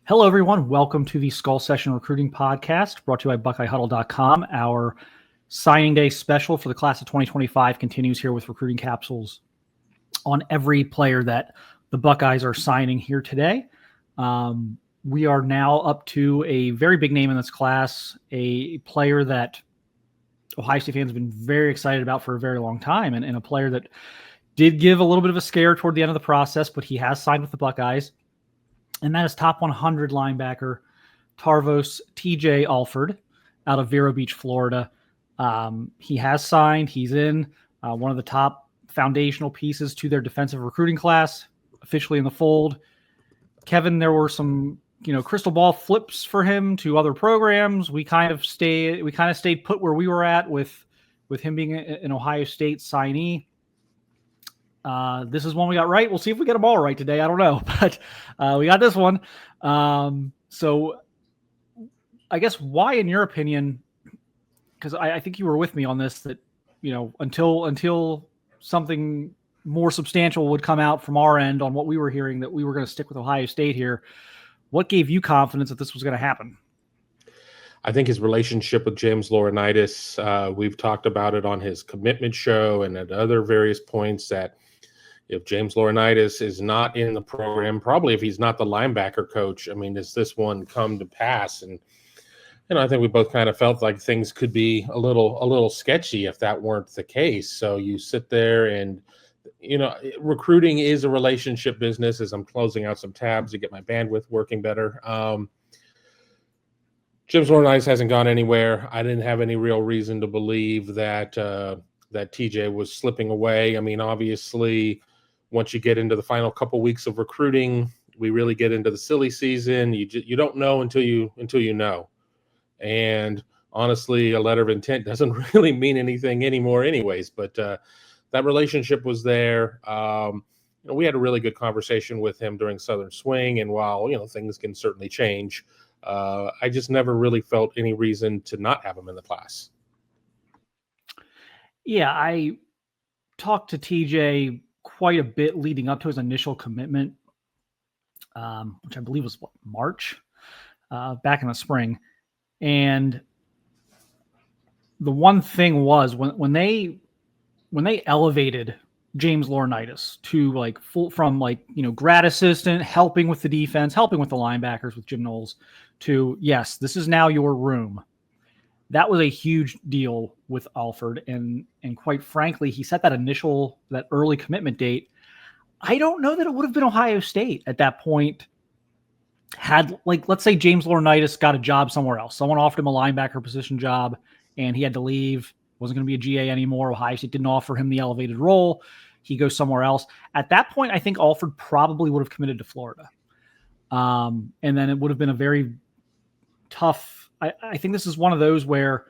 Hello, everyone. Welcome to the Skull Session Recruiting Podcast, brought to you by BuckeyeHuddle.com. Our signing day special for the class of 2025 continues here with recruiting capsules on every player that the Buckeyes are signing here today. We are now up to a very big name in this class, a player that Ohio State fans have been very excited about for a very long time, and a player that did give a little bit of a scare toward the end of the process, but he has signed with the Buckeyes. And that is top 100 linebacker Tarvos TJ Alford out of Vero Beach, Florida. He has signed. He's in one of the top foundational pieces to their defensive recruiting class, officially in the fold. Kevin, there were some, crystal ball flips for him to other programs. We kind of stayed put where we were at with him being an Ohio State signee. This is one we got right. We'll see if we get them all right today. I don't know, but we got this one. So I guess why, in your opinion, because I think you were with me on this, that, until something more substantial would come out from our end on what we were hearing, that we were going to stick with Ohio State here. What gave you confidence that this was going to happen? I think his relationship with James Laurinaitis, we've talked about it on his commitment show and at other various points, that if James Laurinaitis is not in the program, probably if he's not the linebacker coach, does this one come to pass? And I think we both kind of felt like things could be a little sketchy if that weren't the case. So you sit there and, recruiting is a relationship business. As I'm closing out some tabs to get my bandwidth working better. James Laurinaitis hasn't gone anywhere. I didn't have any real reason to believe that TJ was slipping away. Obviously, once you get into the final couple weeks of recruiting, we really get into the silly season. You don't know until you know. And honestly, a letter of intent doesn't really mean anything anymore anyways. But that relationship was there. We had a really good conversation with him during Southern Swing. And while, things can certainly change, I just never really felt any reason to not have him in the class. Yeah, I talked to TJ quite a bit leading up to his initial commitment, which I believe was March, back in the spring. And the one thing was when they elevated James Laurinaitis to from grad assistant, helping with the defense, helping with the linebackers with Jim Knowles, to yes, this is now your room. That was a huge deal with Alford, and quite frankly, he set that early commitment date. I don't know that it would have been Ohio State at that point. Had, let's say James Laurinaitis got a job somewhere else. Someone offered him a linebacker position job, and he had to leave. Wasn't going to be a GA anymore. Ohio State didn't offer him the elevated role. He goes somewhere else. At that point, I think Alford probably would have committed to Florida. And then it would have been a very tough. I think this is one of those where,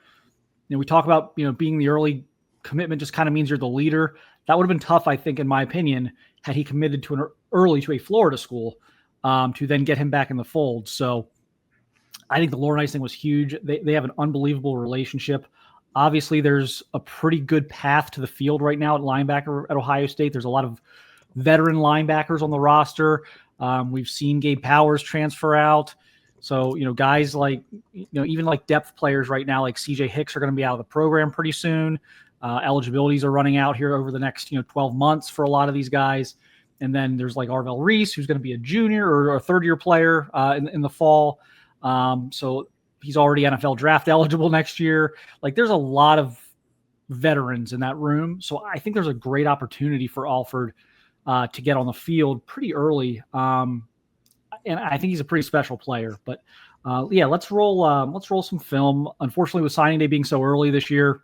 we talk about, being the early commitment just kind of means you're the leader. That would have been tough, I think, in my opinion, had he committed to early to a Florida school, to then get him back in the fold. So I think the Laurinaitis thing was huge. They have an unbelievable relationship. Obviously, there's a pretty good path to the field right now at linebacker at Ohio State. There's a lot of veteran linebackers on the roster. We've seen Gabe Powers transfer out. So, guys even depth players right now, like CJ Hicks, are going to be out of the program pretty soon. Eligibilities are running out here over the next, 12 months for a lot of these guys. And then there's Arvell Reese, who's going to be a junior or a third-year player in the fall. So he's already NFL draft eligible next year. There's a lot of veterans in that room. So I think there's a great opportunity for Alford to get on the field pretty early. And I think he's a pretty special player. But let's roll some film. Unfortunately, with signing day being so early this year,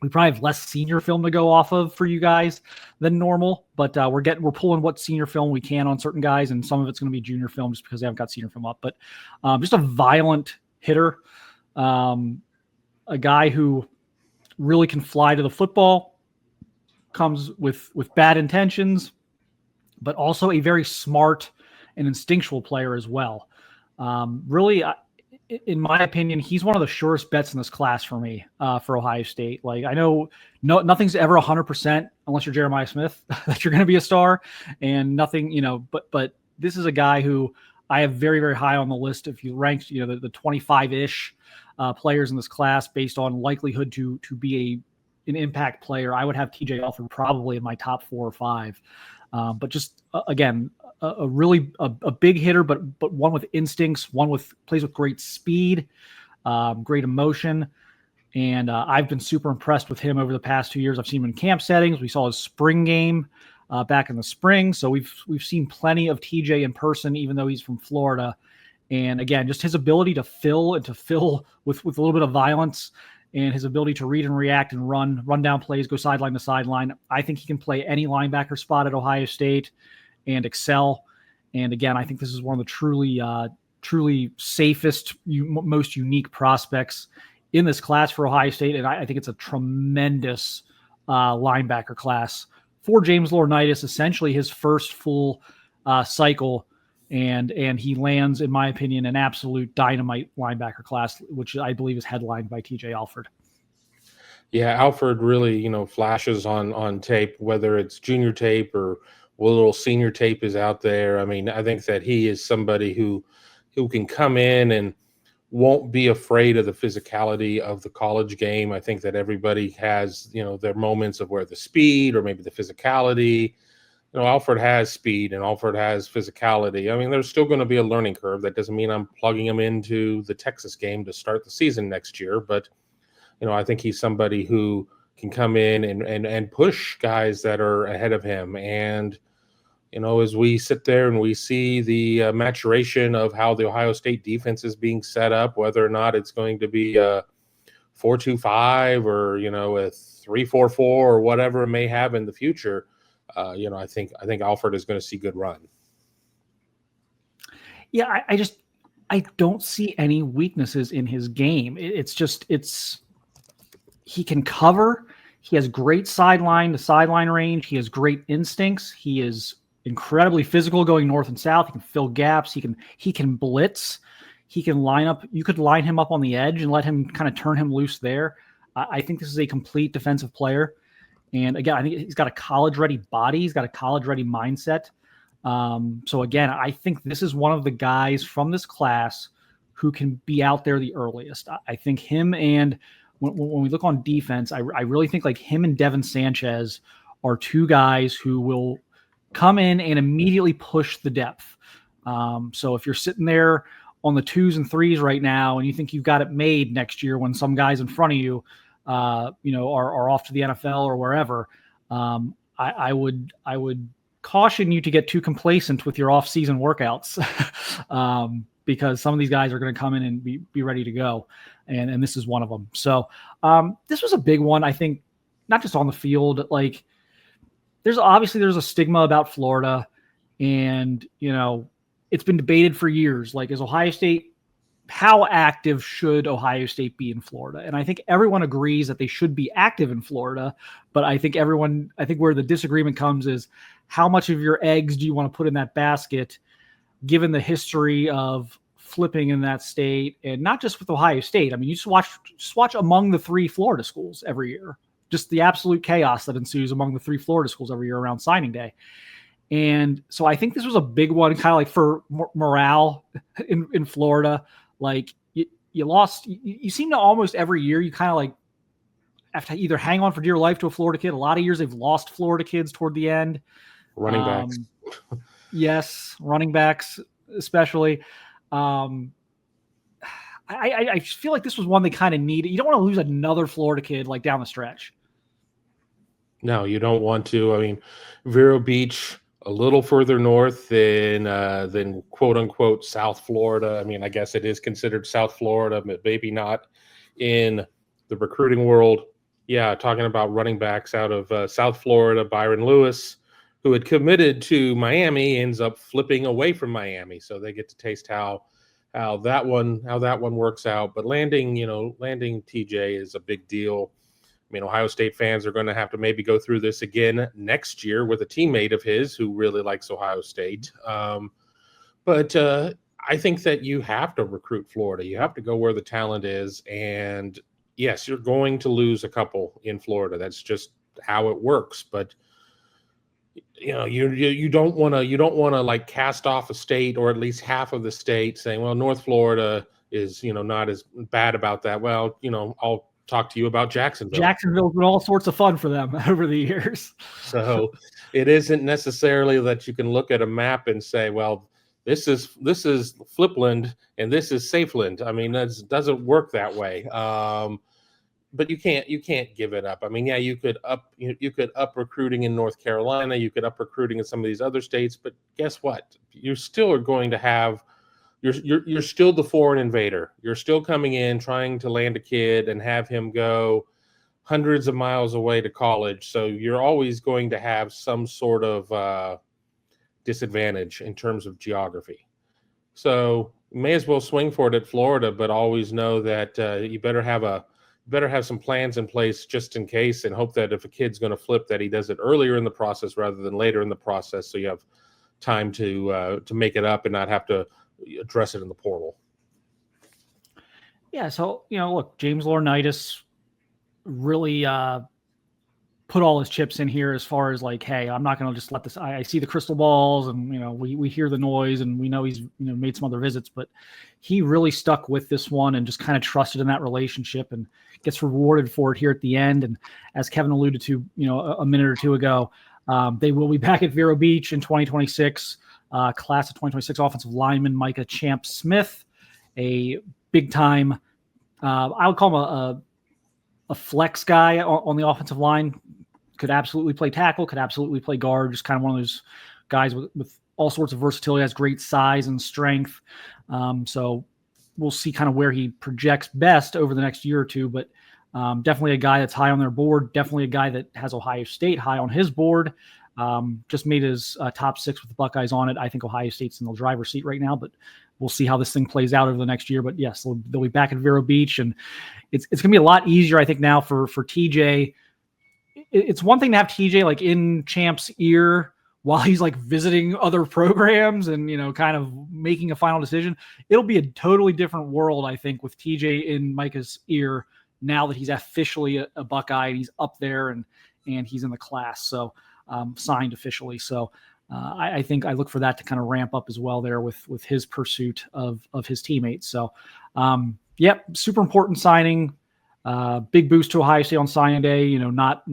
we probably have less senior film to go off of for you guys than normal. But we're pulling what senior film we can on certain guys, and some of it's going to be junior film just because they haven't got senior film up. But just a violent hitter, a guy who really can fly to the football, comes with bad intentions, but also a very smart and instinctual player as well. Really, in my opinion, he's one of the surest bets in this class for me, for Ohio State. I know nothing's ever 100% unless you're Jeremiah Smith that you're going to be a star, and nothing, but this is a guy who I have very, very high on the list. If you ranked, the 25-ish players in this class based on likelihood to be an impact player, I would have TJ Alford probably in my top 4 or 5. But just again, a really big hitter, but one with instincts, plays with great speed, great emotion. And I've been super impressed with him over the past 2 years. I've seen him in camp settings. We saw his spring game back in the spring. So we've seen plenty of TJ in person, even though he's from Florida. And again, just his ability to fill with a little bit of violence, and his ability to read and react and run down plays, go sideline to sideline. I think he can play any linebacker spot at Ohio State and excel. And again, I think this is one of the truly safest, most unique prospects in this class for Ohio State. And I think it's a tremendous linebacker class for James Laurinaitis, essentially his first full cycle. And he lands, in my opinion, an absolute dynamite linebacker class, which I believe is headlined by TJ Alford. Yeah, Alford really, flashes on tape, whether it's junior tape or what little senior tape is out there. I mean, I think that he is somebody who can come in and won't be afraid of the physicality of the college game. I think that everybody has, their moments of where the speed or maybe the physicality. Alford has speed and Alford has physicality. I mean, there's still going to be a learning curve. That doesn't mean I'm plugging him into the Texas game to start the season next year. But, I think he's somebody who can come in and push guys that are ahead of him. And, as we sit there and we see the maturation of how the Ohio State defense is being set up, whether or not it's going to be a 4-2-5 or, a 3-4-4 or whatever it may have in the future, I think Alford is going to see good run. Yeah, I don't see any weaknesses in his game. He can cover. He has great sideline to sideline range. He has great instincts. He is incredibly physical going north and south. He can fill gaps. He can blitz. He can line up. You could line him up on the edge and let him kind of turn him loose there. I think this is a complete defensive player. And again, I think he's got a college-ready body. He's got a college-ready mindset. So again, I think this is one of the guys from this class who can be out there the earliest. I think him, and when we look on defense, I really think like him and Devin Sanchez are two guys who will come in and immediately push the depth. So if you're sitting there on the 2s and 3s right now and you think you've got it made next year when some guys in front of you are off to the NFL or wherever, I would caution you to get too complacent with your off-season workouts because some of these guys are going to come in and be ready to go, and this is one of them. So this was a big one, I think, not just on the field. Like, there's a stigma about Florida, and it's been debated for years. Like, how active should Ohio State be in Florida? And I think everyone agrees that they should be active in Florida, but I think where the disagreement comes is how much of your eggs do you want to put in that basket, given the history of flipping in that state, and not just with Ohio State. I mean, you just watch among the 3 Florida schools every year, just the absolute chaos that ensues among the 3 Florida schools every year around signing day. And so I think this was a big one, kind of like for morale in Florida. Like, you lost, you seem to almost every year, you kind of like have to either hang on for dear life to a Florida kid. A lot of years they've lost Florida kids toward the end. Running backs. Yes, running backs especially. I feel like this was one they kind of needed. You don't want to lose another Florida kid like down the stretch. No, you don't want to. I mean, Vero Beach, a little further north than quote unquote South Florida. I mean, I guess it is considered South Florida, but maybe not in the recruiting world. Yeah, talking about running backs out of South Florida, Byron Lewis, who had committed to Miami, ends up flipping away from Miami, so they get to taste how that one works out. But landing TJ is a big deal. I mean, Ohio State fans are going to have to maybe go through this again next year with a teammate of his who really likes Ohio State. But I think that you have to recruit Florida. You have to go where the talent is. And yes, you're going to lose a couple in Florida. That's just how it works. But you don't want to like cast off a state, or at least half of the state, saying, well, North Florida is not as bad about that. Well, I'll talk to you about Jacksonville. Jacksonville's been all sorts of fun for them over the years. So it isn't necessarily that you can look at a map and say, well, this is Flipland and this is Safeland. I mean, that doesn't work that way. But you can't give it up. I mean, yeah, you could up recruiting in North Carolina, you could up recruiting in some of these other states, but guess what? You still are going to have you're still the foreign invader. You're still coming in trying to land a kid and have him go hundreds of miles away to college. So you're always going to have some sort of disadvantage in terms of geography. So you may as well swing for it at Florida, but always know that you better have some plans in place just in case, and hope that if a kid's going to flip, that he does it earlier in the process rather than later in the process, so you have time to make it up and not have to address it in the portal. Yeah, so look, James Laurinaitis really put all his chips in here as far as like, hey, I'm not going to just let this. I see the crystal balls, and we hear the noise, and we know he's made some other visits, but he really stuck with this one and just kind of trusted in that relationship, and gets rewarded for it here at the end. And as Kevin alluded to, a minute or two ago, they will be back at Vero Beach in 2026. Class of 2026 offensive lineman Micah Champ Smith, a big time. I would call him a flex guy on the offensive line. Could absolutely play tackle, could absolutely play guard, just kind of one of those guys with all sorts of versatility, has great size and strength. So we'll see kind of where he projects best over the next year or two, but definitely a guy that's high on their board, definitely a guy that has Ohio State high on his board. Just made his top 6 with the Buckeyes on it. I think Ohio State's in the driver's seat right now, but we'll see how this thing plays out over the next year. But yes, they'll be back at Vero Beach, and it's going to be a lot easier, I think, now for TJ. It's one thing to have TJ like in Champ's ear while he's like visiting other programs and, kind of making a final decision. It'll be a totally different world, I think, with TJ in Micah's ear now that he's officially a Buckeye and he's up there and he's in the class. So signed officially. So I think I look for that to kind of ramp up as well there with his pursuit of his teammates. So super important signing. Big boost to Ohio State on signing day. Not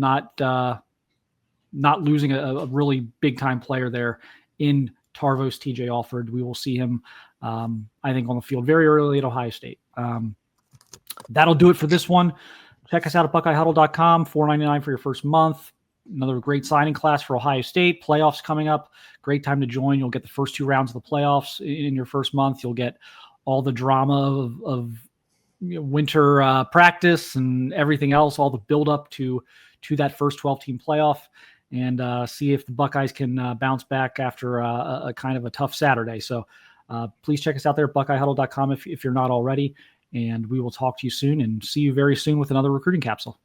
losing a really big time player there in Tarvos TJ Alford. We will see him, I think, on the field very early at Ohio State. That'll do it for this one. Check us out at BuckeyeHuddle.com. $4.99 for your first month. Another great signing class for Ohio State. Playoffs coming up. Great time to join. You'll get the first 2 rounds of the playoffs in your first month. You'll get all the drama of winter practice and everything else, all the build up to that first 12-team playoff, and see if the Buckeyes can bounce back after a kind of a tough Saturday. So please check us out there at BuckeyeHuddle.com if you're not already, and we will talk to you soon and see you very soon with another recruiting capsule.